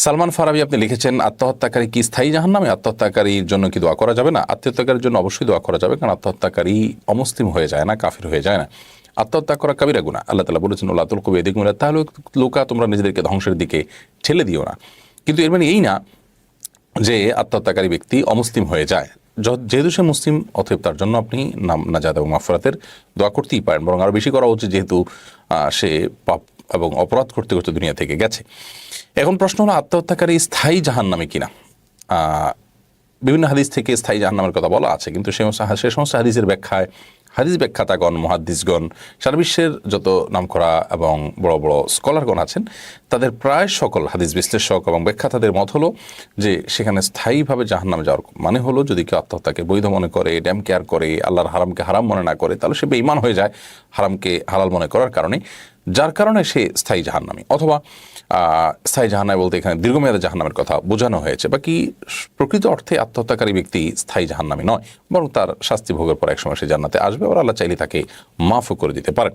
সালমান ফারাবী আপনি লিখেছেন, আত্মহত্যাকারী কি স্থায়ী জাহান্নামে? আত্মহত্যাকারীর জন্য কি দোয়া করা যাবে না? আত্মহত্যাকারীর জন্য অবশ্যই দোয়া করা যাবে, কারণ আত্মহত্যাকারী অমুসলিম হয়ে যায় না, কাফির হয়ে যায় না। আত্মহত্যা করা কাবিরা গুনাহ। আল্লাহ তাআলা বলেছেন, ওয়া লা তুলকু বিয়াইদিকুম ইলা তাহলুকা, তোমরা নিজেদেরকে ধ্বংসের দিকে ঠেলে দিও না। কিন্তু এর মানে এই না যে আত্মহত্যাকারী ব্যক্তি অমুসলিম হয়ে যায়। যেহেতু সে মুসলিম, অতএব তার জন্য আপনি নাজাত এবং মাগফিরাতের দোয়া করতেই পারেন, বরং আরও বেশি করা উচিত, যেহেতু সে পাপ এবং অপরাধ করতে করতে দুনিয়া থেকে গেছে। এখন প্রশ্ন হলো, আত্মহত্যাকারী স্থায়ী জাহান্নামে কিনা? বিভিন্ন হাদিস থেকে স্থায়ী জাহান্নামের কথা বলা আছে, কিন্তু সে সমস্ত হাদিসের ব্যাখ্যায় হাদিস ব্যাখ্যাতাগণ, মুহাদ্দিসগণ, সারা বিশ্বের যত নামকরা এবং বড় বড় স্কলারগণ আছেন, তাদের প্রায় সকল হাদিস বিশ্লেষক এবং ব্যাখ্যাতাদের মত হলো যে সেখানে স্থায়ীভাবে জাহান্নামে যাওয়ার মানে হলো, যদি কেউ আত্মহত্যাকে বৈধ মনে করে, ড্যাম কেয়ার করে, আল্লাহর হারামকে হারাম মনে না করে, তাহলে সে বেঈমান হয়ে যায় হারামকে হালাল মনে করার কারণে, যার কারণে সে স্থায়ী জাহান্নামী। অথবা স্থায়ী জাহান্নামী বলতে এখানে দীর্ঘমেয়াদী জাহান্নামের কথা বোঝানো হয়েছে। বাকি প্রকৃত অর্থে আত্মহত্যাকারী ব্যক্তি স্থায়ী জাহান্নামী নয়, বরং তার শাস্তি ভোগের পর একসময় সে জান্নাতে আসবে, আর আল্লাহ চাইলে তাকে মাফও করে দিতে পারেন।